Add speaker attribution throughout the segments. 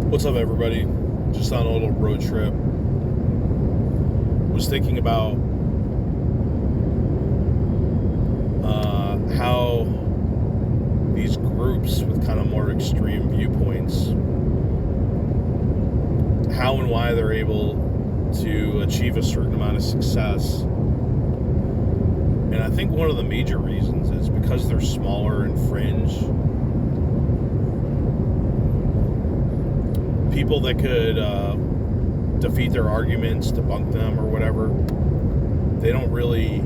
Speaker 1: What's up, everybody? Just on a little road trip. Was thinking about how these groups with kind of more extreme viewpoints, how and why they're able to achieve a certain amount of success. And I think one of the major reasons is because they're smaller and fringe. People that could defeat their arguments, debunk them, or whatever, they don't really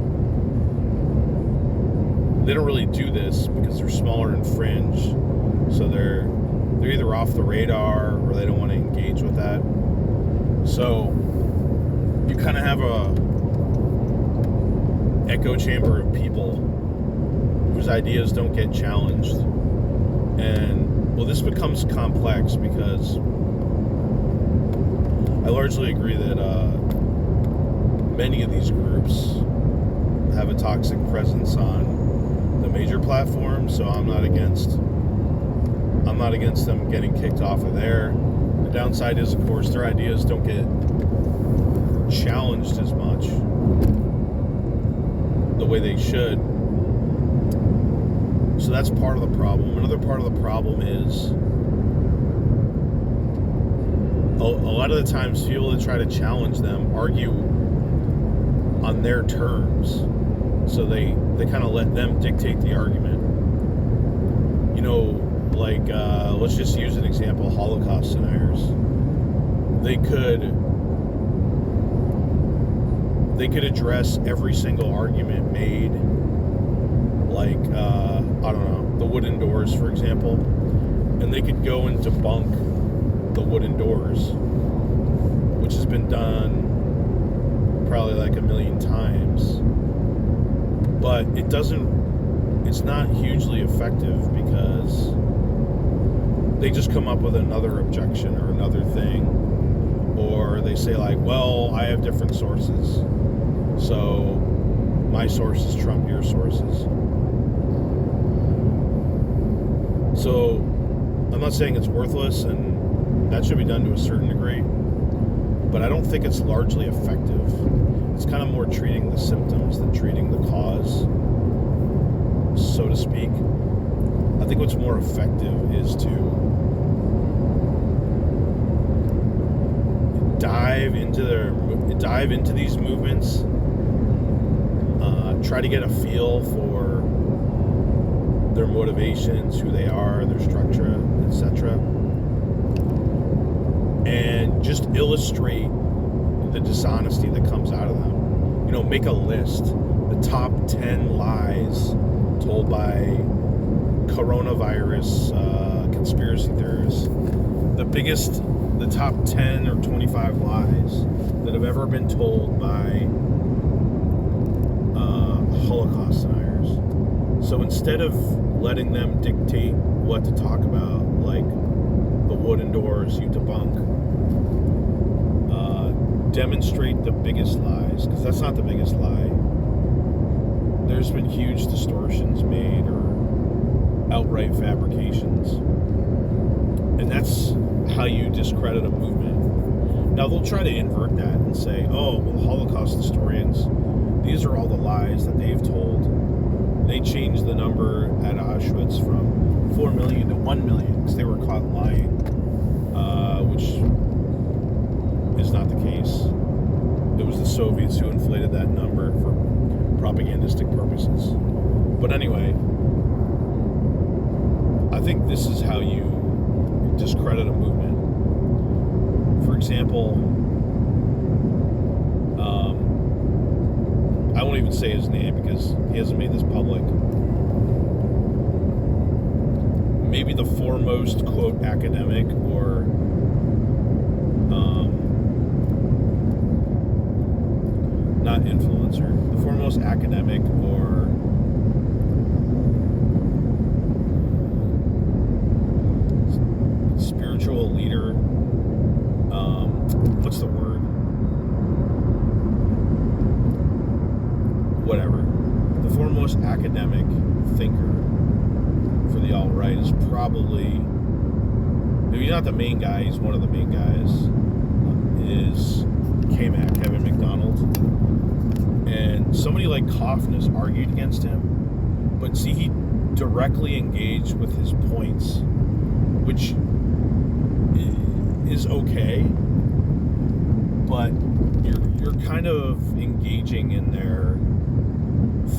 Speaker 1: do this because they're smaller and fringe. So they're either off the radar or they don't want to engage with that. So you kind of have a echo chamber of people whose ideas don't get challenged. And well, this becomes complex because I largely agree that many of these groups have a toxic presence on the major platforms, so I'm not against them getting kicked off of there. The downside is, of course, their ideas don't get challenged as much the way they should. So that's part of the problem. Another part of the problem is a lot of the times people that try to challenge them argue on their terms. So they kind of let them dictate the argument. You know, like, let's just use an example, Holocaust deniers. They could address every single argument made, like, I don't know, the wooden doors, for example, and they could go and debunk the wooden doors, which has been done probably like a million times, but it's not hugely effective because they just come up with another objection or another thing, or they say like, well, I have different sources, so my sources trump your sources. So I'm not saying it's worthless, and that should be done to a certain degree, but I don't think it's largely effective. It's kind of more treating the symptoms than treating the cause, so to speak. I think what's more effective is to dive into these movements, try to get a feel for their motivations, who they are, their structure, etc., and just illustrate the dishonesty that comes out of them. You know, make a list, the top 10 lies told by coronavirus conspiracy theorists, the top 10 or 25 lies that have ever been told by Holocaust deniers. So instead of letting them dictate what to talk about, like the wooden doors you debunk, demonstrate the biggest lies, because that's not the biggest lie. There's been huge distortions made or outright fabrications, and that's how you discredit a movement. Now they'll try to invert that and say, oh, well, Holocaust historians, these are all the lies that they've told. They changed the number at Auschwitz from 4 million to 1 million because they were caught lying, which is not the case. It was the Soviets who inflated that number for propagandistic purposes. But anyway, I think this is how you discredit a movement. For example, I won't even say his name because he hasn't made this public. Maybe the foremost, quote, academic or not influencer, the foremost academic or spiritual leader, what's the word? Whatever. The foremost academic thinker for the alt-right is probably he's not the main guy, he's one of the main guys, is K-Mac, Kevin McDonald. And somebody like Coffin has argued against him, but see, he directly engaged with his points, which is okay, but you're kind of engaging in their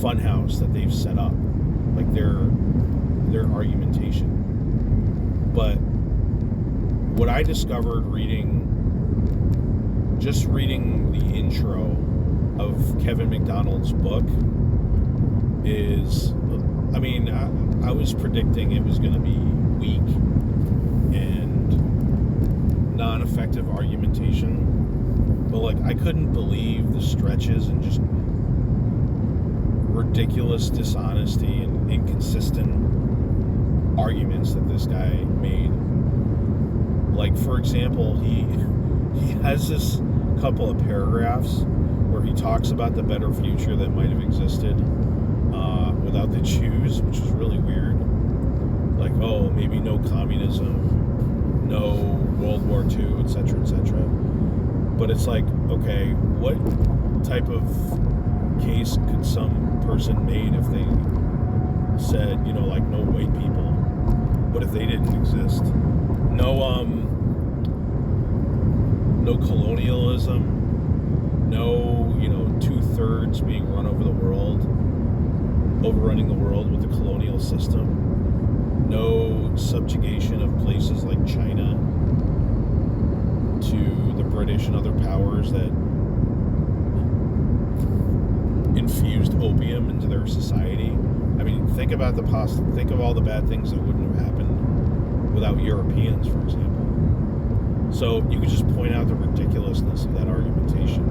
Speaker 1: funhouse that they've set up, like their argumentation. But what I discovered reading the intro of Kevin McDonald's book is, I mean, I was predicting it was going to be weak and non-effective argumentation, but like I couldn't believe the stretches and just ridiculous dishonesty and inconsistent arguments that this guy made. Like, for example, he has this couple of paragraphs where he talks about the better future that might have existed without the Jews, which was really weird. Like, oh, maybe no communism, no World War II, etc., etc. But it's like, okay, what type of case could some person made if they said, you know, like, no white people? What if they didn't exist? No colonialism, no, you know, 2/3 being run over the world, overrunning the world with the colonial system, no subjugation of places like China to the British and other powers that infused opium into their society. I mean, think of all the bad things that wouldn't have happened without Europeans, for example. So you could just point out the ridiculousness of that argumentation.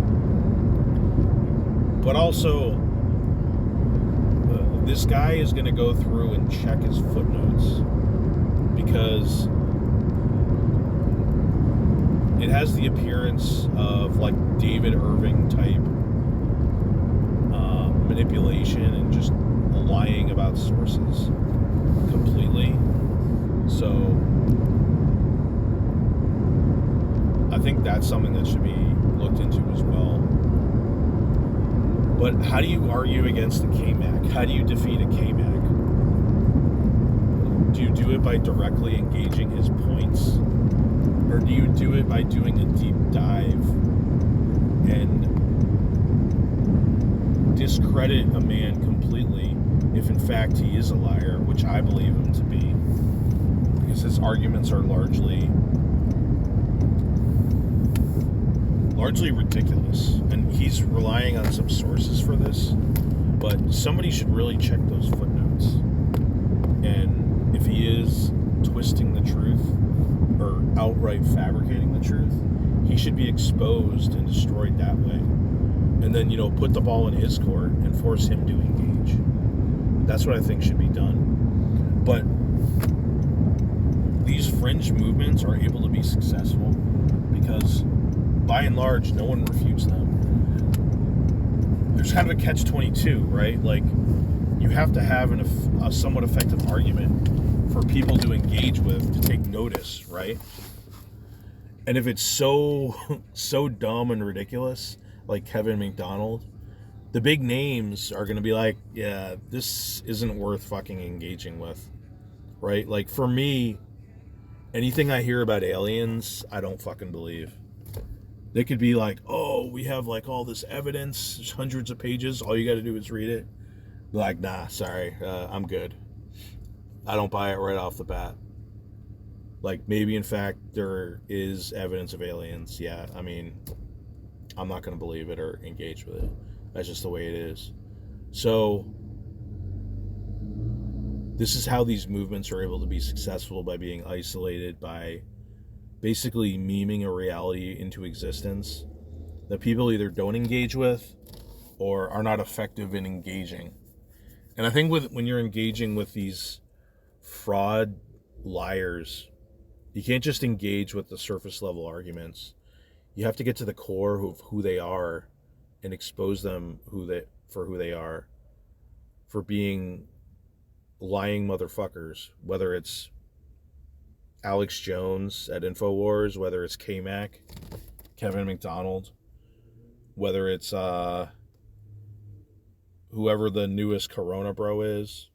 Speaker 1: But also, this guy is going to go through and check his footnotes because it has the appearance of like David Irving type manipulation and just lying about sources completely. So I think that's something that should be looked into as well. But how do you argue against a K-Mac? How do you defeat a K-Mac? Do you do it by directly engaging his points? Or do you do it by doing a deep dive and discredit a man completely if in fact he is a liar, which I believe him to be, because his arguments are largely ridiculous, and he's relying on some sources for this, but somebody should really check those footnotes. And if he is twisting the truth or outright fabricating the truth, he should be exposed and destroyed that way. And then, you know, put the ball in his court and force him to engage. That's what I think should be done. But these fringe movements are able to be successful because, by and large, no one refutes them. There's kind of a catch-22, right? Like, you have to have a somewhat effective argument for people to engage with, to take notice, right? And if it's so dumb and ridiculous, like Kevin McDonald, the big names are going to be like, yeah, this isn't worth fucking engaging with, right? Like, for me, anything I hear about aliens, I don't fucking believe. They could be like, oh, we have like all this evidence, there's hundreds of pages, all you got to do is read it. Be like, nah, sorry, I'm good. I don't buy it right off the bat. Like, maybe in fact there is evidence of aliens. Yeah, I mean, I'm not going to believe it or engage with it. That's just the way it is. So this is how these movements are able to be successful, by being isolated, by basically memeing a reality into existence that people either don't engage with or are not effective in engaging. And I think when you're engaging with these fraud liars, you can't just engage with the surface level arguments. You have to get to the core of who they are and expose them for who they are, for being lying motherfuckers, whether it's Alex Jones at InfoWars, whether it's K-Mac, Kevin McDonald, whether it's whoever the newest Corona bro is,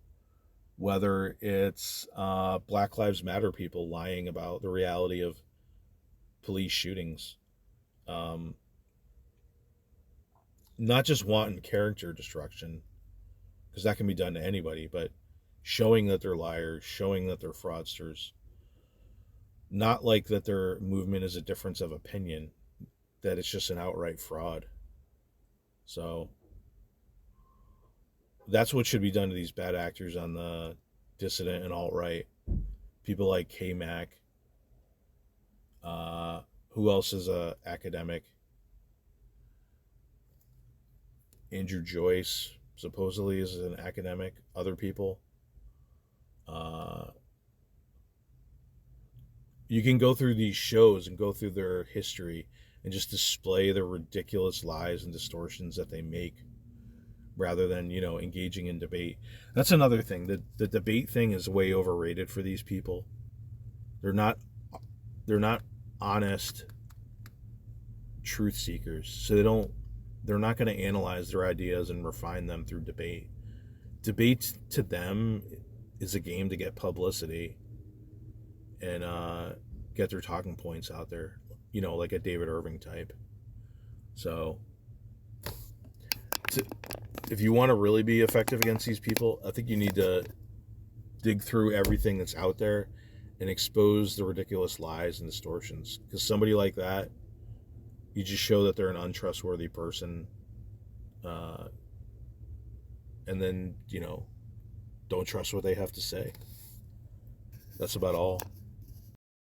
Speaker 1: whether it's Black Lives Matter people lying about the reality of police shootings. Not just wanton character destruction, because that can be done to anybody, but showing that they're liars, showing that they're fraudsters. Not like that their movement is a difference of opinion, that it's just an outright fraud. So that's what should be done to these bad actors on the dissident and alt-right. People like K-Mac. Who else is a academic? Andrew Joyce supposedly is an academic. Other people. You can go through these shows and go through their history and just display the ridiculous lies and distortions that they make, rather than, engaging in debate. That's another thing. The debate thing is way overrated for these people. They're not honest truth seekers. So they're not going to analyze their ideas and refine them through debate. Debate to them is a game to get publicity and get their talking points out there, like a David Irving type. So if you want to really be effective against these people, I think you need to dig through everything that's out there and expose the ridiculous lies and distortions. Because somebody like that, you just show that they're an untrustworthy person. And then, don't trust what they have to say. That's about all.